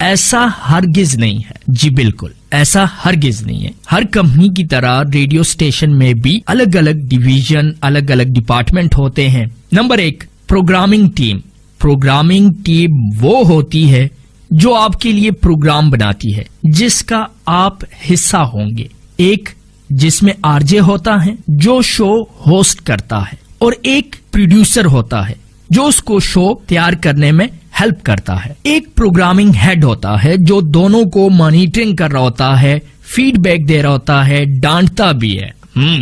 ایسا ہرگز نہیں ہے. جی بالکل ایسا ہرگز نہیں ہے. ہر کمپنی کی طرح ریڈیو اسٹیشن میں بھی الگ الگ ڈویژن، الگ الگ ڈپارٹمنٹ ہوتے ہیں. Number 1، programming team. Programming team وہ ہوتی ہے جو آپ کے لیے پروگرام بناتی ہے، جس کا آپ حصہ ہوں گے. ایک جس میں آر جے ہوتا ہے جو شو ہوسٹ کرتا ہے، اور ایک پروڈیوسر ہوتا ہے جو اس کو شو تیار کرنے میں ہیلپ کرتا ہے. ایک پروگرامنگ ہیڈ ہوتا ہے جو دونوں کو مانیٹرنگ کر رہا ہوتا ہے، فیڈ بیک دے رہا ہوتا ہے، ڈانٹتا بھی ہے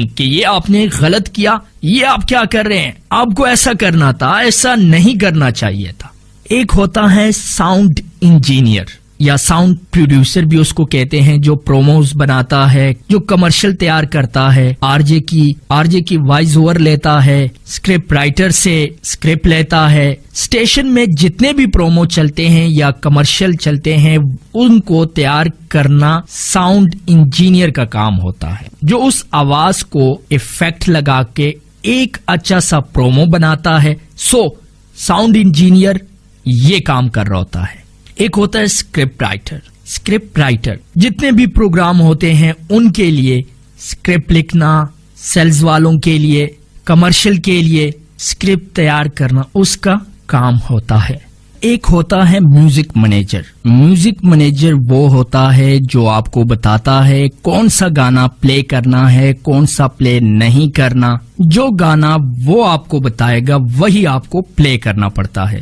کہ یہ آپ نے غلط کیا، یہ آپ کیا کر رہے ہیں، آپ کو ایسا کرنا تھا، ایسا نہیں کرنا چاہیے تھا. ایک ہوتا ہے ساؤنڈ انجینئر یا ساؤنڈ پروڈیوسر بھی اس کو کہتے ہیں، جو پروموز بناتا ہے، جو کمرشل تیار کرتا ہے، آر جے کی وائس اوور لیتا ہے، اسکرپٹ رائٹر سے اسکرپٹ لیتا ہے. اسٹیشن میں جتنے بھی پرومو چلتے ہیں یا کمرشل چلتے ہیں ان کو تیار کرنا ساؤنڈ انجینئر کا کام ہوتا ہے، جو اس آواز کو ایفیکٹ لگا کے ایک اچھا سا پرومو بناتا ہے. ساؤنڈ انجینئر یہ کام کر رہا ہوتا ہے. ایک ہوتا ہے اسکرپٹ رائٹر. اسکرپٹ رائٹر جتنے بھی پروگرام ہوتے ہیں ان کے لیے اسکرپٹ لکھنا، سیلز والوں کے لیے، کمرشل کے لیے اسکرپٹ تیار کرنا اس کا کام ہوتا ہے. ایک ہوتا ہے میوزک مینیجر. میوزک مینیجر وہ ہوتا ہے جو آپ کو بتاتا ہے کون سا گانا پلے کرنا ہے، کون سا پلے نہیں کرنا. جو گانا وہ آپ کو بتائے گا وہی آپ کو پلے کرنا پڑتا ہے.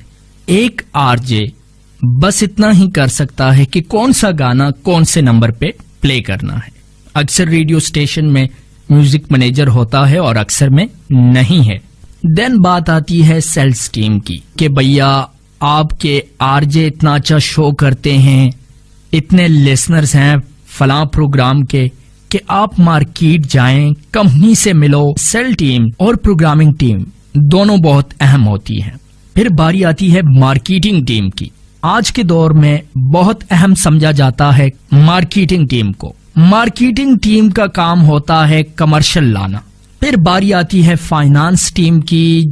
ایک آر جے بس اتنا ہی کر سکتا ہے کہ کون سا گانا کون سے نمبر پہ پلے کرنا ہے. اکثر ریڈیو اسٹیشن میں میوزک مینیجر ہوتا ہے اور اکثر میں نہیں ہے. دین بات آتی ہے سیلز ٹیم کی کہ بھیا آپ کے آر جے اتنا اچھا شو کرتے ہیں، اتنے لسنرز ہیں فلاں پروگرام کے کہ آپ مارکیٹ جائیں، کمپنی سے ملو. سیل ٹیم اور پروگرامنگ ٹیم دونوں بہت اہم ہوتی ہیں. پھر باری آتی ہے مارکیٹنگ ٹیم کی. آج کے دور میں بہت اہم سمجھا جاتا ہے مارکیٹنگ ٹیم کو. مارکیٹنگ ٹیم کا کام ہوتا ہے کمرشل لانا. پھر باری آتی ہے فائنانس ٹیم کی.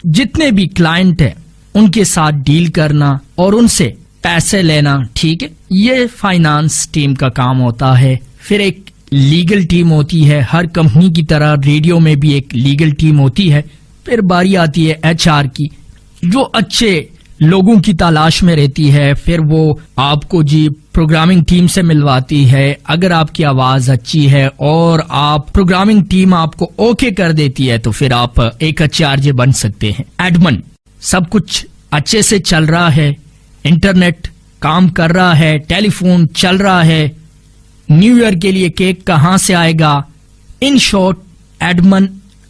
جتنے بھی کلائنٹ ہیں ان کے ساتھ ڈیل کرنا اور ان سے پیسے لینا، ٹھیک ہے، یہ فائنانس ٹیم کا کام ہوتا ہے. پھر ایک لیگل ٹیم ہوتی ہے. ہر کمپنی کی طرح ریڈیو میں بھی ایک لیگل ٹیم ہوتی ہے. پھر باری آتی ہے ایچ آر کی، جو اچھے لوگوں کی تلاش میں رہتی ہے. پھر وہ آپ کو پروگرامنگ ٹیم سے ملواتی ہے. اگر آپ کی آواز اچھی ہے اور آپ پروگرامنگ ٹیم آپ کو اوکے کر دیتی ہے تو پھر آپ ایک اچھے آر جے بن سکتے ہیں. ایڈمن، سب کچھ اچھے سے چل رہا ہے، انٹرنیٹ کام کر رہا ہے، ٹیلی فون چل رہا ہے، نیو ایئر کے لیے کیک کہاں سے آئے گا. ان شارٹ ایڈمن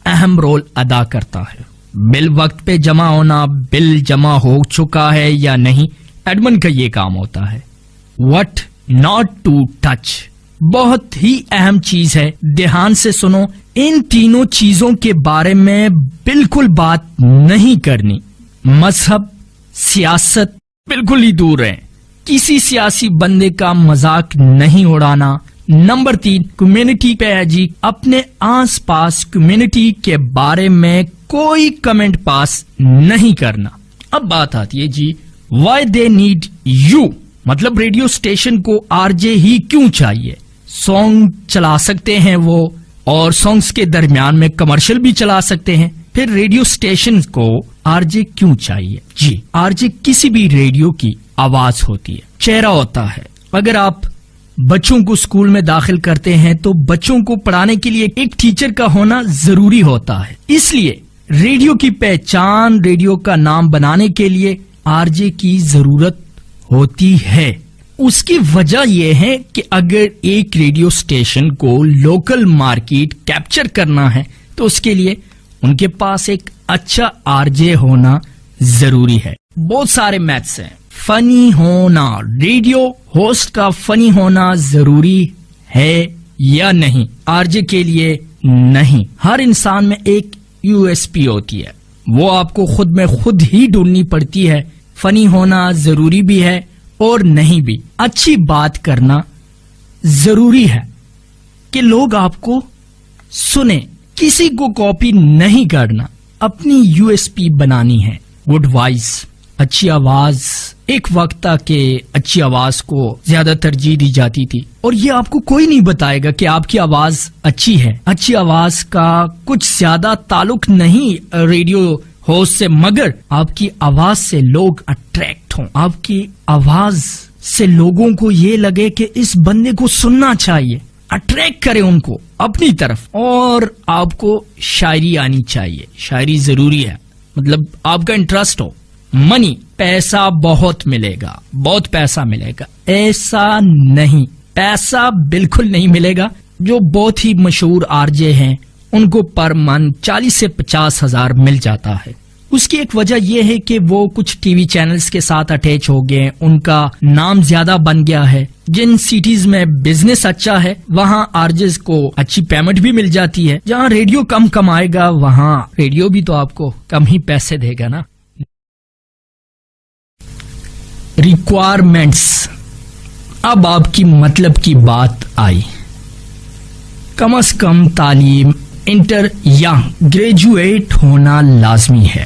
اہم رول ادا کرتا ہے. بل وقت پہ جمع ہونا، بل جمع ہو چکا ہے یا نہیں، ایڈمن کا یہ کام ہوتا ہے. وٹ ناٹ ٹو ٹچ بہت ہی اہم چیز ہے، دھیان سے سنو. ان تینوں چیزوں کے بارے میں بالکل بات نہیں کرنی. مذہب، سیاست بالکل ہی دور رہیں. کسی سیاسی بندے کا مذاق نہیں اڑانا. نمبر 3 کمیونٹی پہ ہے اپنے آس پاس کمیونٹی کے بارے میں کوئی کمنٹ پاس نہیں کرنا. اب بات آتی ہے وائی دے نیڈ یو، مطلب ریڈیو اسٹیشن کو آر جے ہی کیوں چاہیے. سانگ چلا سکتے ہیں وہ، اور سانگز کے درمیان میں کمرشل بھی چلا سکتے ہیں. پھر ریڈیو اسٹیشن کو آر جے کیوں چاہیے؟ آر جے کسی بھی ریڈیو کی آواز ہوتی ہے، چہرہ ہوتا ہے. اگر آپ بچوں کو اسکول میں داخل کرتے ہیں تو بچوں کو پڑھانے کے لیے ایک ٹیچر کا ہونا ضروری ہوتا ہے. اس لیے ریڈیو کی پہچان، ریڈیو کا نام بنانے کے لیے آر جے کی ضرورت ہوتی ہے. اس کی وجہ یہ ہے کہ اگر ایک ریڈیو اسٹیشن کو لوکل مارکیٹ کیپچر کرنا ہے تو اس کے لیے ان کے پاس ایک اچھا آر جے ہونا ضروری ہے. بہت سارے میتھس ہیں. فنی ہونا، ریڈیو ہوسٹ کا فنی ہونا ضروری ہے یا نہیں؟ آر جے کے لیے نہیں. ہر انسان میں ایک یو ایس پی ہوتی ہے، وہ آپ کو خود میں خود ہی ڈھونڈنی پڑتی ہے. فنی ہونا ضروری بھی ہے اور نہیں بھی. اچھی بات کرنا ضروری ہے کہ لوگ آپ کو سنیں. کسی کو کاپی نہیں کرنا، اپنی یو ایس پی بنانی ہے. گڈ وائس، اچھی آواز ایک وقت تھا کہ اچھی آواز کو زیادہ ترجیح دی جاتی تھی، اور یہ آپ کو کوئی نہیں بتائے گا کہ آپ کی آواز اچھی ہے. اچھی آواز کا کچھ زیادہ تعلق نہیں ریڈیو ہوسٹ سے، مگر آپ کی آواز سے لوگ اٹریکٹ ہوں، آپ کی آواز سے لوگوں کو یہ لگے کہ اس بندے کو سننا چاہیے، اٹریکٹ کرے ان کو اپنی طرف. اور آپ کو شاعری آنی چاہیے، شاعری ضروری ہے، مطلب آپ کا انٹرسٹ ہو. منی، پیسہ بہت ملے گا، بہت پیسہ ملے گا، ایسا نہیں، پیسہ بالکل نہیں ملے گا. جو بہت ہی مشہور آرجے ہیں ان کو پر منتھ 40 سے 50 ہزار مل جاتا ہے. اس کی ایک وجہ یہ ہے کہ وہ کچھ ٹی وی چینلز کے ساتھ اٹیچ ہو گئے، ان کا نام زیادہ بن گیا ہے. جن سٹیز میں بزنس اچھا ہے وہاں آرجز کو اچھی پیمنٹ بھی مل جاتی ہے. جہاں ریڈیو کم کمائے گا وہاں ریڈیو بھی تو آپ کو کم ہی پیسے دے گا نا. ریکوائرمنٹس، اب آپ کی مطلب کی بات آئی. کم از کم تعلیم انٹر یا گریجویٹ ہونا لازمی ہے.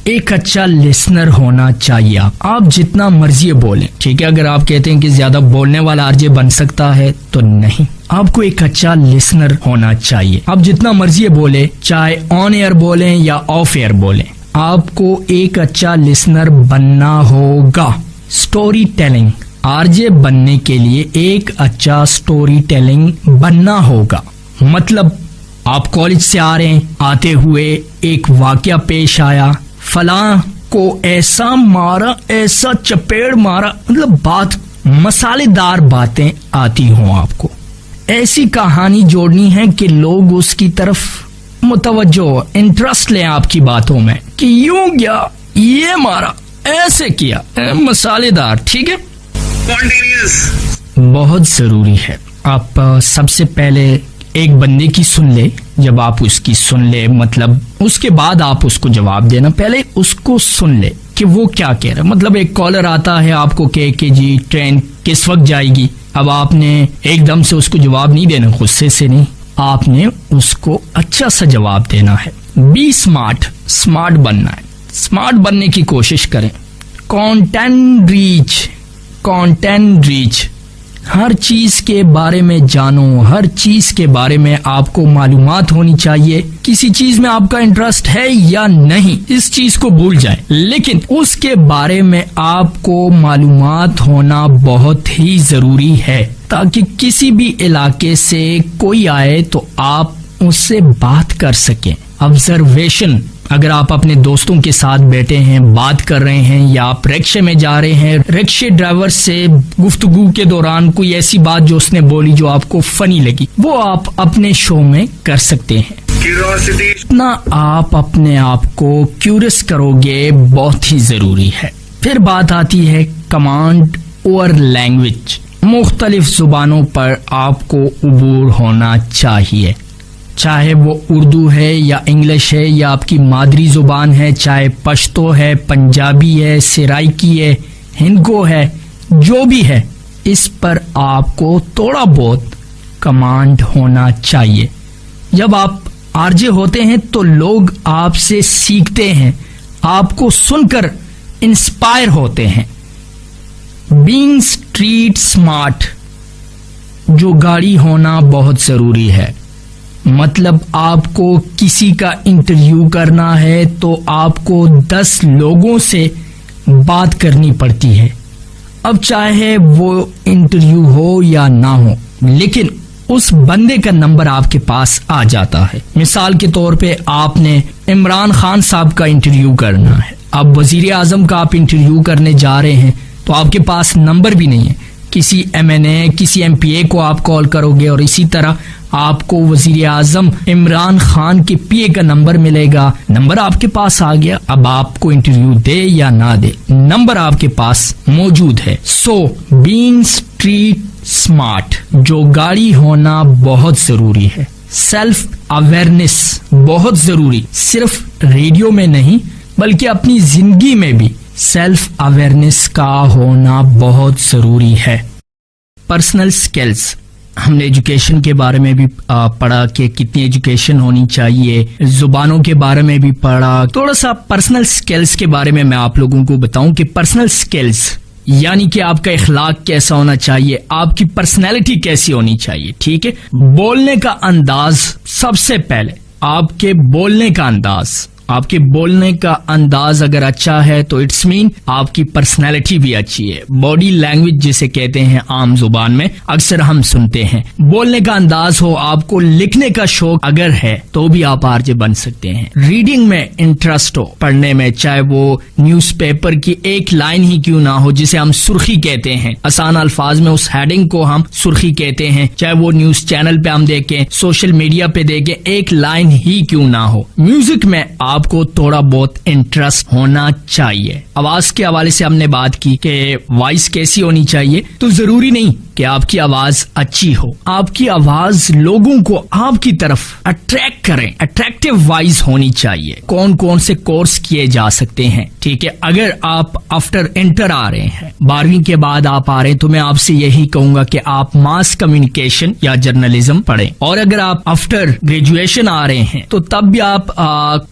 ایک اچھا لسنر ہونا چاہیے. آپ جتنا مرضی بولیں، ٹھیک ہے. اگر آپ کہتے ہیں کہ زیادہ بولنے والا آرجے بن سکتا ہے تو نہیں، آپ کو ایک اچھا لسنر ہونا چاہیے. آپ جتنا مرضی بولیں، چاہے آن ایئر بولیں یا آف ایئر بولیں، آپ کو ایک اچھا لسنر بننا ہوگا. سٹوری ٹیلنگ، آرجے بننے کے لیے ایک اچھا سٹوری ٹیلنگ بننا ہوگا. مطلب آپ کالج سے آ رہے ہیں، آتے ہوئے ایک واقعہ پیش آیا، فلاں کو ایسا مارا، ایسا چپیڑ مارا، مطلب بات مسالے دار باتیں آتی ہوں آپ کو. ایسی کہانی جوڑنی ہے کہ لوگ اس کی طرف متوجہ، انٹرسٹ لیں آپ کی باتوں میں، کہ یوں گیا، یہ مارا، ایسے کیا، مسالے دار. ٹھیک ہے، بہت ضروری ہے. آپ سب سے پہلے ایک بندے کی سن لے. جب آپ اس کی سن لے، مطلب اس کے بعد آپ اس کو جواب دینا. پہلے اس کو سن لے کہ وہ کیا کہہ رہا ہے. مطلب ایک کالر آتا ہے آپ کو کہ جی ٹرین کس وقت جائے گی. اب آپ نے ایک دم سے اس کو جواب نہیں دینا، غصے سے نہیں، آپ نے اس کو اچھا سا جواب دینا ہے. بی اسمارٹ، اسمارٹ بننا ہے، اسمارٹ بننے کی کوشش کریں. کانٹینٹ ریچ، ہر چیز کے بارے میں جانو، ہر چیز کے بارے میں آپ کو معلومات ہونی چاہیے. کسی چیز میں آپ کا انٹرسٹ ہے یا نہیں، اس چیز کو بھول جائیں، لیکن اس کے بارے میں آپ کو معلومات ہونا بہت ہی ضروری ہے، تاکہ کسی بھی علاقے سے کوئی آئے تو آپ اس سے بات کر سکیں. آبزرویشن، اگر آپ اپنے دوستوں کے ساتھ بیٹھے ہیں، بات کر رہے ہیں، یا آپ رکشے میں جا رہے ہیں، رکشے ڈرائیور سے گفتگو کے دوران کوئی ایسی بات جو اس نے بولی جو آپ کو فنی لگی، وہ آپ اپنے شو میں کر سکتے ہیں. اتنا آپ اپنے آپ کو کیورس کرو گے بہت ہی ضروری ہے. پھر بات آتی ہے کمانڈ اوور لینگویج. مختلف زبانوں پر آپ کو عبور ہونا چاہیے، چاہے وہ اردو ہے یا انگلش ہے یا آپ کی مادری زبان ہے، چاہے پشتو ہے، پنجابی ہے، سرائکی ہے، ہندکو ہے، جو بھی ہے، اس پر آپ کو تھوڑا بہت کمانڈ ہونا چاہیے. جب آپ آرجے ہوتے ہیں تو لوگ آپ سے سیکھتے ہیں، آپ کو سن کر انسپائر ہوتے ہیں. بینگ اسٹریٹ اسمارٹ، جو گاڑی ہونا بہت ضروری ہے. مطلب آپ کو کسی کا انٹرویو کرنا ہے تو آپ کو 10 لوگوں سے بات کرنی پڑتی ہے. اب چاہے وہ انٹرویو ہو یا نہ ہو، لیکن اس بندے کا نمبر آپ کے پاس آ جاتا ہے. مثال کے طور پہ آپ نے عمران خان صاحب کا انٹرویو کرنا ہے. اب وزیر اعظم کا آپ انٹرویو کرنے جا رہے ہیں تو آپ کے پاس نمبر بھی نہیں ہے. کسی ایم این اے، کسی ایم پی اے کو آپ کال کرو گے، اور اسی طرح آپ کو وزیر اعظم عمران خان کے پی اے کا نمبر ملے گا. نمبر آپ کے پاس آ گیا، اب آپ کو انٹرویو دے یا نہ دے، نمبر آپ کے پاس موجود ہے. سو بینگ اسٹریٹ اسمارٹ، جو گاڑی ہونا بہت ضروری ہے. سیلف اویئرنیس بہت ضروری، صرف ریڈیو میں نہیں بلکہ اپنی زندگی میں بھی سیلف اویئرنیس کا ہونا بہت ضروری ہے. پرسنل سکلز، ہم نے ایجوکیشن کے بارے میں بھی پڑھا کہ کتنی ایجوکیشن ہونی چاہیے، زبانوں کے بارے میں بھی پڑھا. تھوڑا سا پرسنل سکلز کے بارے میں آپ لوگوں کو بتاؤں کہ پرسنل سکلز یعنی کہ آپ کا اخلاق کیسا ہونا چاہیے، آپ کی پرسنالٹی کیسی ہونی چاہیے. ٹھیک ہے، بولنے کا انداز، سب سے پہلے آپ کے بولنے کا انداز اگر اچھا ہے تو اٹس مین آپ کی پرسنالٹی بھی اچھی ہے. باڈی لینگویج جسے کہتے ہیں عام زبان میں اکثر ہم سنتے ہیں. بولنے کا انداز ہو، آپ کو لکھنے کا شوق اگر ہے تو بھی آپ آرجے بن سکتے ہیں. ریڈنگ میں انٹرسٹ ہو، پڑھنے میں، چاہے وہ نیوز پیپر کی ایک لائن ہی کیوں نہ ہو جسے ہم سرخی کہتے ہیں، آسان الفاظ میں اس ہیڈنگ کو ہم سرخی کہتے ہیں، چاہے وہ نیوز چینل پہ ہم دیکھیں، سوشل میڈیا پہ دیکھیں، ایک لائن ہی کیوں نہ ہو. میوزک میں آپ کو تھوڑا بہت انٹرسٹ ہونا چاہیے. آواز کے حوالے سے ہم نے بات کی کہ وائس کیسی ہونی چاہیے، تو ضروری نہیں کہ آپ کی آواز اچھی ہو، آپ کی آواز لوگوں کو آپ کی طرف اٹریکٹ کریں، اٹریکٹیو وائس ہونی چاہیے. کون کون سے کورس کیے جا سکتے ہیں؟ ٹھیک ہے، اگر آپ آفٹر انٹر آ رہے ہیں، 12ویں کے بعد آپ آ رہے ہیں، تو میں آپ سے یہی کہوں گا کہ آپ ماس کمیونیکیشن یا جرنلزم پڑھیں. اور اگر آپ آفٹر گریجویشن آ رہے ہیں تو تب بھی آپ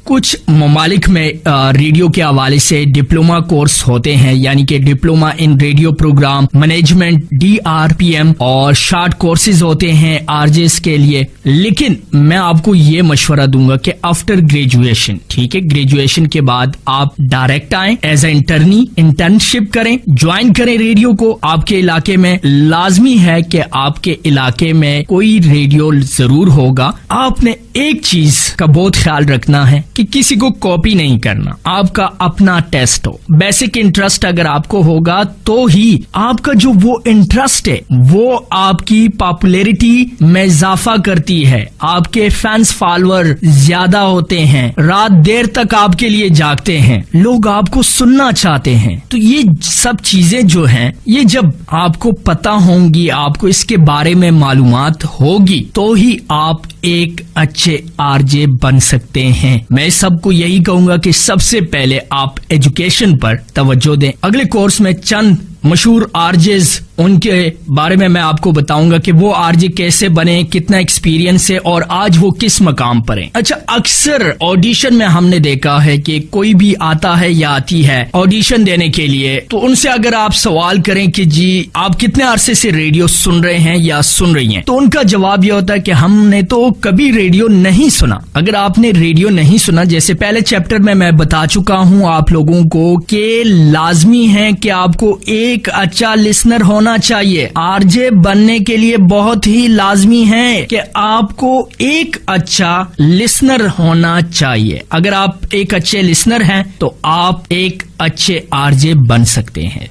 کچھ ممالک میں ریڈیو کے حوالے سے ڈپلوما کورس ہوتے ہیں، یعنی کہ diploma in radio program management DRPM اور شارٹ کورسز ہوتے ہیں RJs کے لیے. لیکن میں آپ کو یہ مشورہ دوں گا کہ آفٹر گریجویشن، ٹھیک ہے، گریجویشن کے بعد آپ ڈائریکٹ آئیں، ایز اے انٹرنشپ کریں، جوائن کریں ریڈیو کو. آپ کے علاقے میں لازمی ہے کہ آپ کے علاقے میں کوئی ریڈیو ضرور ہوگا. آپ نے ایک چیز کا بہت خیال رکھنا ہے کہ کسی کو کاپی نہیں کرنا، آپ کا اپنا ٹیسٹ ہو. بیسک انٹرسٹ اگر آپ کو ہوگا تو ہی آپ کا جو وہ انٹرسٹ ہے وہ آپ کی پاپولیرٹی میں اضافہ کرتی ہے. آپ کے فینس فالوور زیادہ ہوتے ہیں، رات دیر تک آپ کے لیے جاگتے ہیں، لوگ آپ کو سننا چاہتے ہیں. تو یہ سب چیزیں جو ہیں، یہ جب آپ کو پتا ہوں گی، آپ کو اس کے بارے میں معلومات ہوگی، تو ہی آپ ایک اچھے RJ بن سکتے ہیں. میں سب کو یہی کہوں گا کہ سب سے پہلے آپ ایجوکیشن پر توجہ دیں. اگلے کورس میں چند مشہور RJs، ان کے بارے میں آپ کو بتاؤں گا کہ وہ RJ کیسے بنے، کتنا ایکسپیرینس ہے اور آج وہ کس مقام پر ہیں. اچھا، اکثر آڈیشن میں ہم نے دیکھا ہے کہ کوئی بھی آتا ہے یا آتی ہے آڈیشن دینے کے لیے، تو ان سے اگر آپ سوال کریں کہ جی آپ کتنے عرصے سے ریڈیو سن رہے ہیں یا سن رہی ہیں، تو ان کا جواب یہ ہوتا ہے کہ ہم نے تو کبھی ریڈیو نہیں سنا. اگر آپ نے ریڈیو نہیں سنا، جیسے پہلے چیپٹر میں بتا چکا ہوں آپ لوگوں کو کہ لازمی ہے کہ آپ کو ایک اچھا لسنر ہونا چاہیے. RJ بننے کے لیے بہت ہی لازمی ہے کہ آپ کو ایک اچھا لسنر ہونا چاہیے. اگر آپ ایک اچھے لسنر ہیں تو آپ ایک اچھے RJ بن سکتے ہیں.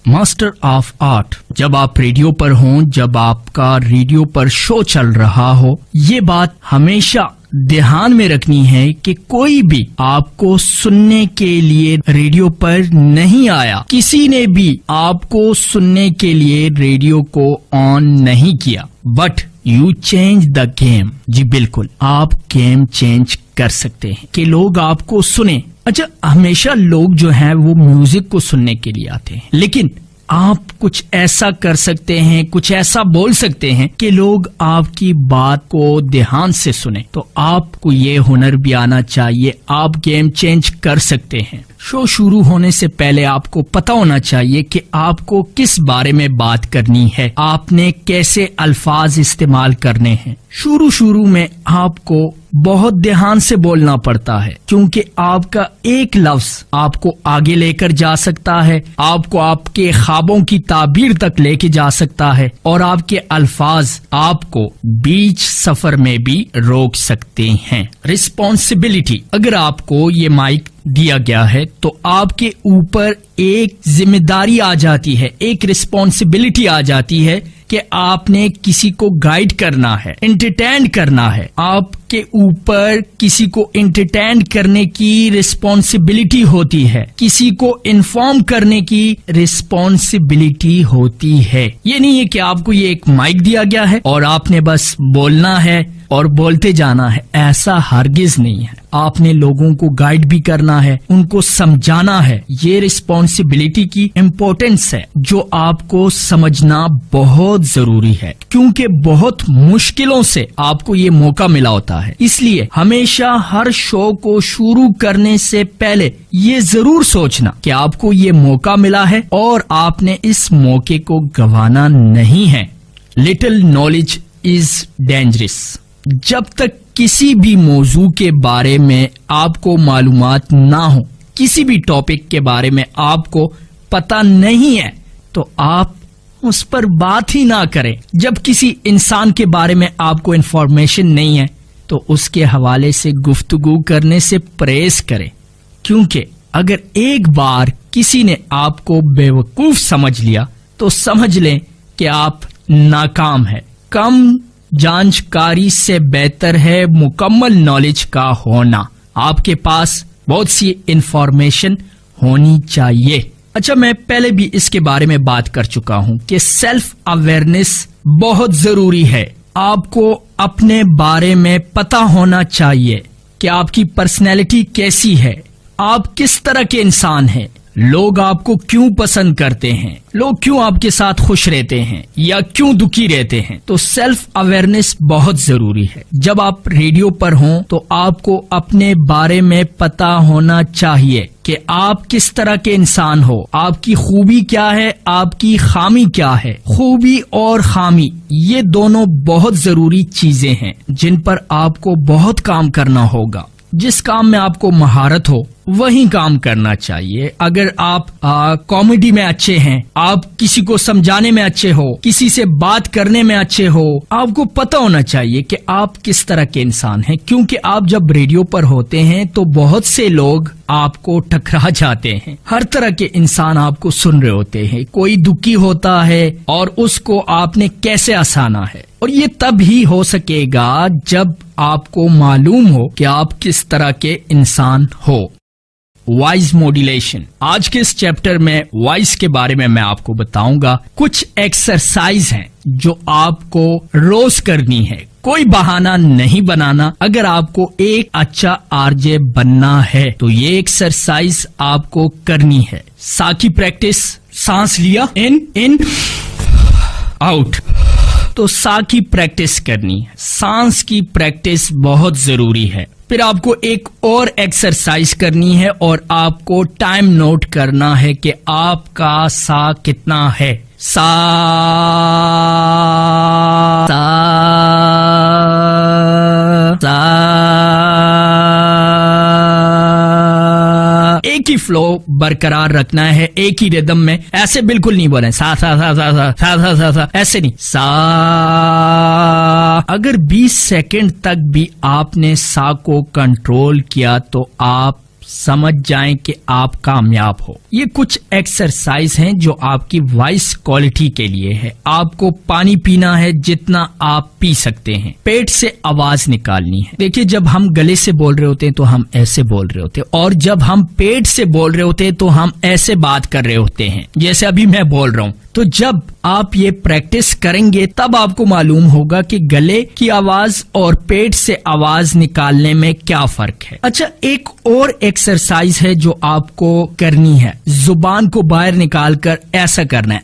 ماسٹر آف آرٹ، جب آپ ریڈیو پر ہوں، جب آپ کا ریڈیو پر شو چل رہا ہو، یہ بات ہمیشہ دھیان میں رکھنی ہے کہ کوئی بھی آپ کو سننے کے لیے ریڈیو پر نہیں آیا، کسی نے بھی آپ کو سننے کے لیے ریڈیو کو آن نہیں کیا. But you change the game. جی بالکل، آپ گیم چینج کر سکتے ہیں کہ لوگ آپ کو سنیں. اچھا، ہمیشہ لوگ جو ہیں وہ میوزک کو سننے کے لیے آتے ہیں، لیکن آپ کچھ ایسا کر سکتے ہیں، کچھ ایسا بول سکتے ہیں کہ لوگ آپ کی بات کو دھیان سے سنیں. تو آپ کو یہ ہنر بھی آنا چاہیے، آپ گیم چینج کر سکتے ہیں. شو شروع ہونے سے پہلے آپ کو پتا ہونا چاہیے کہ آپ کو کس بارے میں بات کرنی ہے، آپ نے کیسے الفاظ استعمال کرنے ہیں. شروع میں آپ کو بہت دھیان سے بولنا پڑتا ہے، کیونکہ آپ کا ایک لفظ آپ کو آگے لے کر جا سکتا ہے، آپ کو آپ کے خوابوں کی تعبیر تک لے کے جا سکتا ہے، اور آپ کے الفاظ آپ کو بیچ سفر میں بھی روک سکتے ہیں. رسپانسبلٹی، اگر آپ کو یہ مائک دیا گیا ہے تو آپ کے اوپر ایک ذمہ داری آ جاتی ہے، ایک رسپانسبلٹی آ جاتی ہے کہ آپ نے کسی کو گائیڈ کرنا ہے، انٹرٹین کرنا ہے. آپ کے اوپر کسی کو انٹرٹین کرنے کی رسپانسبلٹی ہوتی ہے، کسی کو انفارم کرنے کی رسپانسبلٹی ہوتی ہے. یہ نہیں ہے کہ آپ کو یہ ایک مائک دیا گیا ہے اور آپ نے بس بولنا ہے اور بولتے جانا ہے. ایسا ہرگز نہیں ہے. آپ نے لوگوں کو گائیڈ بھی کرنا ہے، ان کو سمجھانا ہے. یہ رسپانسبلٹی کی امپورٹنس ہے جو آپ کو سمجھنا بہت بہت ضروری ہے، کیونکہ بہت مشکلوں سے آپ کو یہ موقع ملا ہوتا ہے. اس لیے ہمیشہ ہر شو کو شروع کرنے سے پہلے یہ ضرور سوچنا کہ آپ کو یہ موقع ملا ہے اور آپ نے اس موقع کو گنوانا نہیں ہے. Little knowledge is dangerous. جب تک کسی بھی موضوع کے بارے میں آپ کو معلومات نہ ہو، کسی بھی ٹاپک کے بارے میں آپ کو پتہ نہیں ہے، تو آپ اس پر بات ہی نہ کریں. جب کسی انسان کے بارے میں آپ کو انفارمیشن نہیں ہے تو اس کے حوالے سے گفتگو کرنے سے پرہیز کریں، کیونکہ اگر ایک بار کسی نے آپ کو بیوقوف سمجھ لیا تو سمجھ لیں کہ آپ ناکام ہیں. کم جانچکاری سے بہتر ہے مکمل نالج کا ہونا. آپ کے پاس بہت سی انفارمیشن ہونی چاہیے. اچھا، میں پہلے بھی اس کے بارے میں بات کر چکا ہوں کہ سیلف اویئرنیس بہت ضروری ہے. آپ کو اپنے بارے میں پتہ ہونا چاہیے کہ آپ کی پرسنالٹی کیسی ہے، آپ کس طرح کے انسان ہیں، لوگ آپ کو کیوں پسند کرتے ہیں، لوگ کیوں آپ کے ساتھ خوش رہتے ہیں یا کیوں دکھی رہتے ہیں. تو سیلف اویئرنیس بہت ضروری ہے. جب آپ ریڈیو پر ہوں تو آپ کو اپنے بارے میں پتہ ہونا چاہیے کہ آپ کس طرح کے انسان ہو، آپ کی خوبی کیا ہے، آپ کی خامی کیا ہے. خوبی اور خامی یہ دونوں بہت ضروری چیزیں ہیں جن پر آپ کو بہت کام کرنا ہوگا. جس کام میں آپ کو مہارت ہو وہی کام کرنا چاہیے. اگر آپ کامیڈی میں اچھے ہیں، آپ کسی کو سمجھانے میں اچھے ہو، کسی سے بات کرنے میں اچھے ہو، آپ کو پتہ ہونا چاہیے کہ آپ کس طرح کے انسان ہیں. کیونکہ آپ جب ریڈیو پر ہوتے ہیں تو بہت سے لوگ آپ کو ٹکرا جاتے ہیں. ہر طرح کے انسان آپ کو سن رہے ہوتے ہیں. کوئی دکھی ہوتا ہے اور اس کو آپ نے کیسے ہنسانا ہے، اور یہ تب ہی ہو سکے گا جب آپ کو معلوم ہو کہ آپ کس طرح کے انسان ہو. Voice modulation. آج کے اس چیپٹر میں وائس کے بارے میں آپ کو بتاؤں گا. کچھ ایکسرسائز ہیں جو آپ کو روز کرنی ہے. کوئی بہانہ نہیں بنانا. اگر آپ کو ایک اچھا آر جے بننا ہے تو یہ ایکسرسائز آپ کو کرنی ہے. سا کی پریکٹس. سانس لیا، ان آؤٹ، تو سا کی پریکٹس کرنی ہے. سانس کی پریکٹس بہت ضروری ہے. پھر آپ کو ایک اور ایکسرسائز کرنی ہے اور آپ کو ٹائم نوٹ کرنا ہے کہ آپ کا سا کتنا ہے. سا سا سا. ایک ہی فلو برقرار رکھنا ہے، ایک ہی ردم میں. ایسے بالکل نہیں بولیں سا سا سا سا سا سا سا سا سا، ایسے نہیں. سا. اگر 20 سیکنڈ تک بھی آپ نے سا کو کنٹرول کیا تو آپ سمجھ جائیں کہ آپ کامیاب ہو. یہ کچھ ایکسرسائز ہیں جو آپ کی وائس کوالٹی کے لیے ہے. آپ کو پانی پینا ہے جتنا آپ پی سکتے ہیں. پیٹ سے آواز نکالنی ہے. دیکھیے، جب ہم گلے سے بول رہے ہوتے ہیں تو ہم ایسے بول رہے ہوتے ہیں، اور جب ہم پیٹ سے بول رہے ہوتے ہیں تو ہم ایسے بات کر رہے ہوتے ہیں جیسے ابھی میں بول رہا ہوں. تو جب آپ یہ پریکٹس کریں گے تب آپ کو معلوم ہوگا کہ گلے کی آواز اور پیٹ سے آواز نکالنے میں کیا فرق ہے. اچھا، ایک اور ایکسرسائز ہے جو آپ کو کرنی ہے. زبان کو باہر نکال کر ایسا کرنا ہے.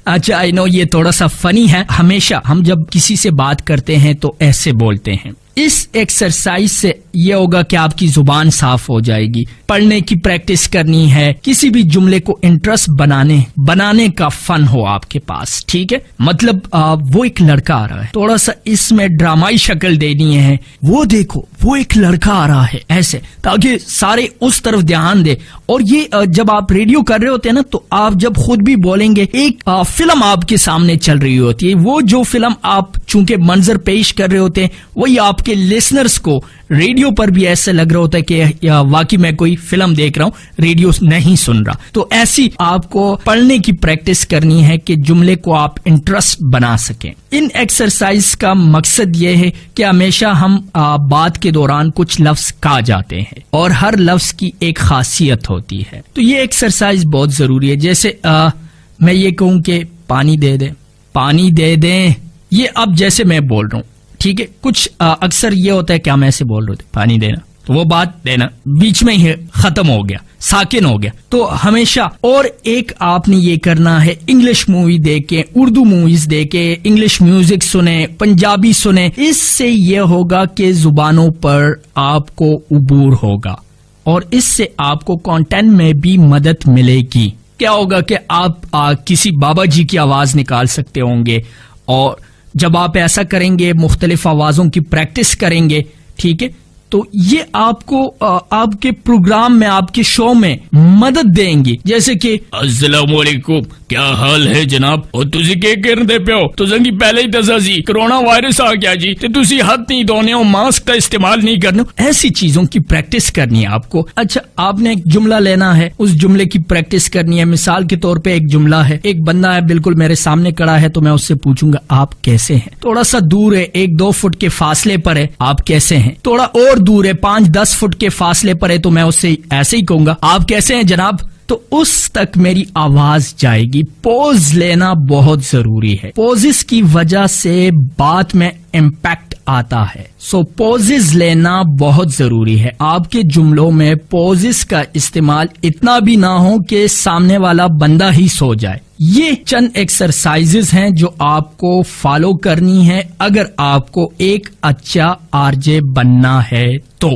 اچھا، آئی نو یہ تھوڑا سا فنی ہے. ہمیشہ ہم جب کسی سے بات کرتے ہیں تو ایسے بولتے ہیں. اس ایکسرسائز سے یہ ہوگا کہ آپ کی زبان صاف ہو جائے گی. پڑھنے کی پریکٹس کرنی ہے. کسی بھی جملے کو انٹرسٹ بنانے کا فن ہو آپ کے پاس. ٹھیک ہے، مطلب وہ ایک لڑکا آ رہا ہے، تھوڑا سا اس میں ڈرامائی شکل دینی ہے. وہ دیکھو، وہ ایک لڑکا آ رہا ہے، ایسے، تاکہ سارے اس طرف دھیان دے. اور یہ جب آپ ریڈیو کر رہے ہوتے ہیں نا تو آپ جب خود بھی بولیں گے، ایک فلم آپ کے سامنے چل رہی ہوتی ہے. وہ جو فلم آپ چونکہ منظر پیش کر رہے ہوتے ہیں وہی آپ کے لسنرز کو ریڈیو پر بھی ایسا لگ رہا ہوتا ہے کہ واقعی میں کوئی فلم دیکھ رہا ہوں، ریڈیو نہیں سن رہا. تو ایسی آپ کو پڑھنے کی پریکٹس کرنی ہے کہ جملے کو آپ انٹرسٹ بنا سکیں. ان ایکسرسائز کا مقصد یہ ہے کہ ہمیشہ ہم بات کے دوران کچھ لفظ کہا جاتے ہیں اور ہر لفظ کی ایک خاصیت ہوتی ہے. تو یہ ایکسرسائز بہت ضروری ہے. جیسے میں یہ کہوں کہ پانی دے دیں، پانی دے دیں، یہ اب جیسے میں بول رہا ہوں، ٹھیک ہے. کچھ اکثر یہ ہوتا ہے کہ ہم ایسے بول رہے ہوتے پانی دینا، تو وہ بات دینا بیچ میں ہی ختم ہو گیا, ساکن ہو گیا. تو ہمیشہ اور ایک آپ نے یہ کرنا ہے, انگلش مووی دیکھیں, اردو موویز دیکھیں, انگلش میوزک سنیں, پنجابی سنیں. اس سے یہ ہوگا کہ زبانوں پر آپ کو عبور ہوگا اور اس سے آپ کو کانٹینٹ میں بھی مدد ملے گی. کیا ہوگا کہ آپ کسی بابا جی کی آواز نکال سکتے ہوں گے, اور جب آپ ایسا کریں گے, مختلف آوازوں کی پریکٹس کریں گے, ٹھیک ہے, تو یہ آپ کو آپ کے پروگرام میں, آپ کے شو میں مدد دیں گی. جیسے کہ السلام علیکم, کیا حال ہے جناب, اور تسی کی کرتے پہ ہو, تو زنگی پہلے ہی دسا سی کرونا وائرس آ گیا جی, تے تسی ہاتھ نہیں دھونے ہو, ماسک کا استعمال نہیں کرنے ہو. ایسی چیزوں کی پریکٹس کرنی ہے آپ کو. اچھا, آپ نے ایک جملہ لینا ہے, اس جملے کی پریکٹس کرنی ہے. مثال کے طور پہ ایک جملہ ہے, ایک بندہ ہے بالکل میرے سامنے کھڑا ہے, تو میں اس سے پوچھوں گا آپ کیسے ہیں. تھوڑا سا دور ہے, 1-2 فٹ کے فاصلے پر ہے, آپ کیسے ہیں. تھوڑا اور دور ہے, 5-10 فٹ کے فاصلے پر ہے, تو میں اس سے ایسے ہی کہوں گا آپ کیسے ہیں جناب. تو اس تک میری آواز جائے گی. پوز لینا بہت ضروری ہے. پوزز کی وجہ سے بات میں امپیکٹ آتا ہے. سو پوزز لینا بہت ضروری ہے. آپ کے جملوں میں پوزز کا استعمال اتنا بھی نہ ہو کہ سامنے والا بندہ ہی سو جائے. یہ چند ایکسرسائزز ہیں جو آپ کو فالو کرنی ہے اگر آپ کو ایک اچھا آر جے بننا ہے تو.